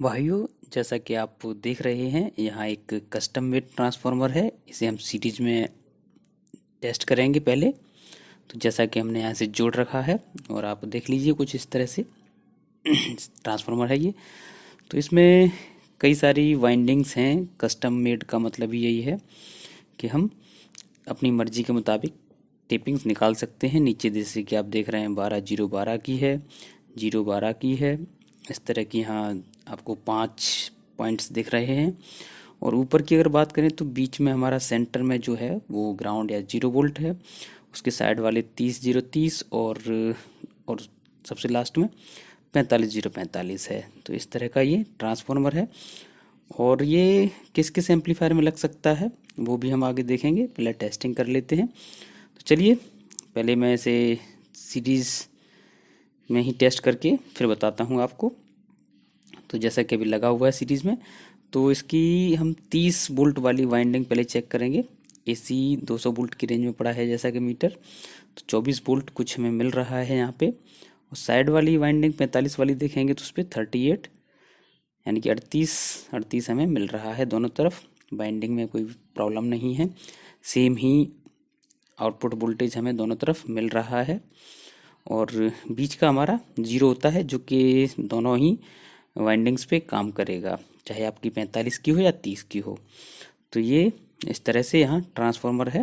भाइयों, जैसा कि आप देख रहे हैं, यहाँ एक कस्टम मेड ट्रांसफार्मर है। इसे हम सीरीज में टेस्ट करेंगे पहले। तो जैसा कि हमने यहाँ से जोड़ रखा है और आप देख लीजिए कुछ इस तरह से ट्रांसफार्मर है ये। तो इसमें कई सारी वाइंडिंग्स हैं। कस्टम मेड का मतलब ही यही है कि हम अपनी मर्जी के मुताबिक टेपिंग्स निकाल सकते हैं। नीचे जैसे कि आप देख रहे हैं 12 0 12 की है, 0 12 की है। इस तरह की यहाँ आपको 5 पॉइंट्स दिख रहे हैं। और ऊपर की अगर बात करें तो बीच में हमारा सेंटर में जो है वो ग्राउंड या 0 वोल्ट है। उसके साइड वाले 30 0 30 और सबसे लास्ट में 45 0 45 है। तो इस तरह का ये ट्रांसफार्मर है। और ये किस किस एम्पलीफायर में लग सकता है वो भी हम आगे देखेंगे। पहले टेस्टिंग कर लेते हैं। तो चलिए पहले मैं इसे सीरीज़ में ही टेस्ट करके फिर बताता हूँ आपको। तो जैसा कि अभी लगा हुआ है सीरीज़ में, तो इसकी हम 30 वोल्ट वाली वाइंडिंग पहले चेक करेंगे। एसी 200 वोल्ट की रेंज में पड़ा है जैसा कि मीटर। तो 24 वोल्ट कुछ हमें मिल रहा है यहाँ पे। और साइड वाली वाइंडिंग 45 वाली देखेंगे तो उस पर 38 यानी कि 38 हमें मिल रहा है दोनों तरफ। बाइंडिंग में कोई प्रॉब्लम नहीं है। सेम ही आउटपुट वोल्टेज हमें दोनों तरफ मिल रहा है। और बीच का हमारा 0 होता है जो कि दोनों ही वाइंडिंग्स पे काम करेगा, चाहे आपकी 45 की हो या 30 की हो। तो ये इस तरह से यहाँ ट्रांसफार्मर है।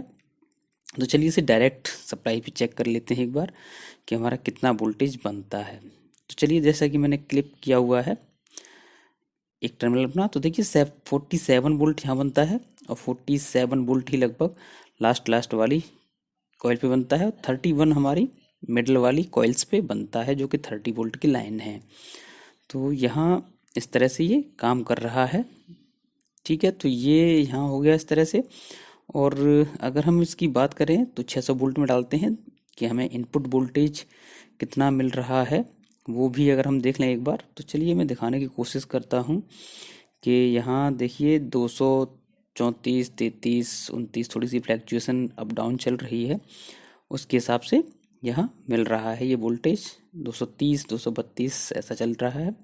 तो चलिए इसे डायरेक्ट सप्लाई पे चेक कर लेते हैं एक बार कि हमारा कितना वोल्टेज बनता है। तो चलिए जैसा कि मैंने क्लिप किया हुआ है एक टर्मिनल अपना, तो देखिए 47 वोल्ट यहाँ बनता है। और 47 वोल्ट ही लगभग लास्ट वाली कॉइल पे बनता है। 31 हमारी मिडल वाली कॉइल्स पे बनता है जो कि 30 वोल्ट की लाइन है। तो यहाँ इस तरह से ये काम कर रहा है। ठीक है, तो ये यहाँ हो गया इस तरह से। और अगर हम इसकी बात करें तो 600 वोल्ट में डालते हैं कि हमें इनपुट वोल्टेज कितना मिल रहा है वो भी अगर हम देख लें एक बार। तो चलिए मैं दिखाने की कोशिश करता हूँ कि यहाँ देखिए 234 33 29 थोड़ी सी फ्लैक्चुएशन अप डाउन चल रही है। उसके हिसाब से यहाँ मिल रहा है ये वोल्टेज 230 232 ऐसा चल रहा है।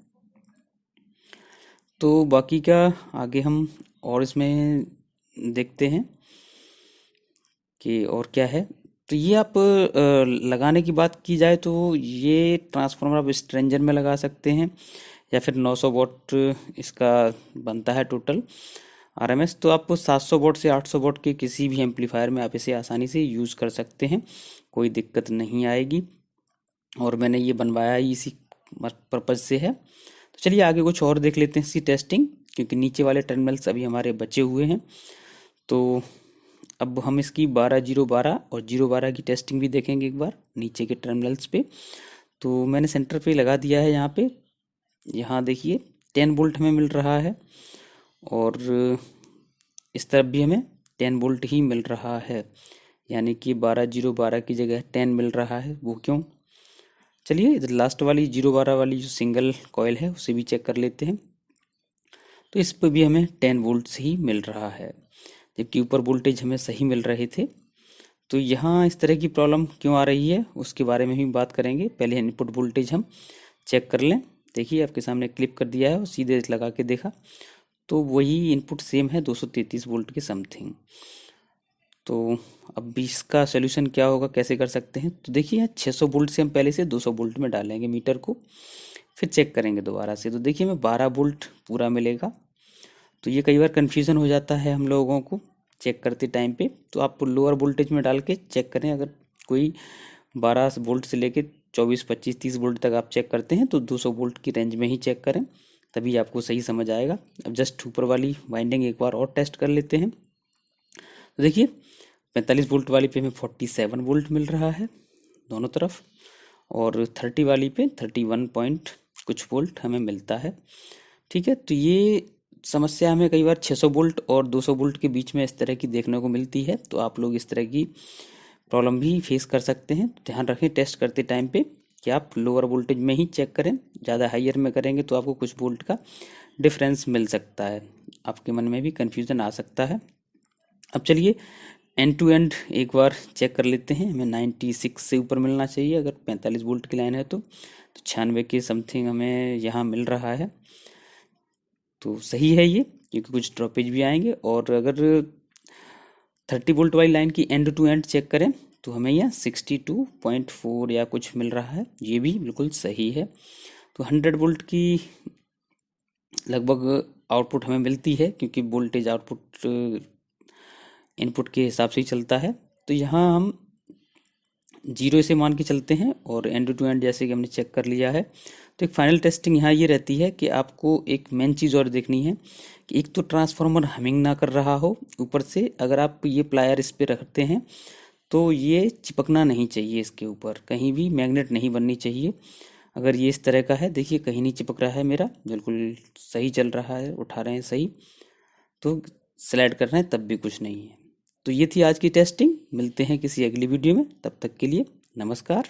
तो बाकी का आगे हम और इसमें देखते हैं कि और क्या है। तो ये आप लगाने की बात की जाए तो ये ट्रांसफार्मर आप स्ट्रेंजर में लगा सकते हैं या फिर 900 वॉट इसका बनता है टोटल आरएमएस। तो आप 700 वॉट से 800 वॉट के किसी भी एम्पलीफायर में आप इसे आसानी से यूज़ कर सकते हैं, कोई दिक्कत नहीं आएगी। और मैंने ये बनवाया ही इसी पर्पज़ से है। तो चलिए आगे कुछ और देख लेते हैं इसकी टेस्टिंग, क्योंकि नीचे वाले टर्मिनल्स अभी हमारे बचे हुए हैं। तो अब हम इसकी 12 0 12 और 0 12 की टेस्टिंग भी देखेंगे एक बार नीचे के टर्मिनल्स पे। तो मैंने सेंटर पे लगा दिया है यहाँ पे। यहाँ देखिए 10 वोल्ट हमें मिल रहा है और इस तरफ भी हमें 10 वोल्ट ही मिल रहा है, यानी कि 12 0 12 की जगह 10 मिल रहा है। वो क्यों? चलिए इधर लास्ट वाली 0 12 वाली जो सिंगल कॉयल है उसे भी चेक कर लेते हैं। तो इस पर भी हमें 10 वोल्ट्स ही मिल रहा है, जबकि ऊपर वोल्टेज हमें सही मिल रहे थे। तो यहाँ इस तरह की प्रॉब्लम क्यों आ रही है उसके बारे में भी बात करेंगे। पहले इनपुट वोल्टेज हम चेक कर लें। देखिए आपके सामने क्लिप कर दिया है और सीधे लगा के देखा तो वही इनपुट सेम है 233 वोल्ट के समथिंग। तो अब भी इसका सोल्यूशन क्या होगा, कैसे कर सकते हैं? तो देखिए यहाँ 600 वोल्ट से हम पहले से 200 वोल्ट में डालेंगे मीटर को, फिर चेक करेंगे दोबारा से। तो देखिए हमें 12 वोल्ट पूरा मिलेगा। तो ये कई बार कन्फ्यूज़न हो जाता है हम लोगों को चेक करते टाइम पे। तो आप लोअर वोल्टेज में डाल के चेक करें। अगर कोई 12 वोल्ट से लेके 24 25 30 वोल्ट तक आप चेक करते हैं तो 200 वोल्ट की रेंज में ही चेक करें, तभी आपको सही समझ आएगा। अब जस्ट ऊपर वाली वाइंडिंग एक बार और टेस्ट कर लेते हैं। तो देखिए 45 वोल्ट वाली पे हमें 47 वोल्ट मिल रहा है दोनों तरफ, और 30 वाली पे 31 पॉइंट कुछ वोल्ट हमें मिलता है। ठीक है, तो ये समस्या हमें कई बार 600 वोल्ट और 200 वोल्ट के बीच में इस तरह की देखने को मिलती है। तो आप लोग इस तरह की प्रॉब्लम भी फेस कर सकते हैं। ध्यान रखें टेस्ट करते टाइम पे कि आप लोअर वोल्टेज में ही चेक करें। ज़्यादा हाइयर में करेंगे तो आपको कुछ वोल्ट का डिफरेंस मिल सकता है, आपके मन में भी कन्फ्यूज़न आ सकता है। अब चलिए एंड टू एंड एक बार चेक कर लेते हैं। हमें 96 से ऊपर मिलना चाहिए अगर 45 वोल्ट की लाइन है तो 96 के समथिंग हमें यहाँ मिल रहा है। तो सही है ये, क्योंकि कुछ ड्रॉपेज भी आएंगे। और अगर 30 वोल्ट वाली लाइन की एंड टू एंड चेक करें तो हमें यहाँ 62.4 या कुछ मिल रहा है, ये भी बिल्कुल सही है। तो 100 वोल्ट की लगभग आउटपुट हमें मिलती है, क्योंकि वोल्टेज आउटपुट इनपुट के हिसाब से ही चलता है। तो यहाँ हम 0 से मान के चलते हैं, और एंड टू एंड जैसे कि हमने चेक कर लिया है। तो एक फाइनल टेस्टिंग यहाँ ये रहती है कि आपको एक मेन चीज़ और देखनी है कि एक तो ट्रांसफार्मर हमिंग ना कर रहा हो, ऊपर से अगर आप ये प्लायर इस पे रखते हैं तो ये चिपकना नहीं चाहिए, इसके ऊपर कहीं भी मैग्नेट नहीं बननी चाहिए। अगर ये इस तरह का है, देखिए कहीं नहीं चिपक रहा है, मेरा बिल्कुल सही चल रहा है, उठा रहे हैं सही, तो स्लाइड कर रहे हैं तब भी कुछ नहीं है। तो ये थी आज की टेस्टिंग, मिलते हैं किसी अगली वीडियो में, तब तक के लिए नमस्कार।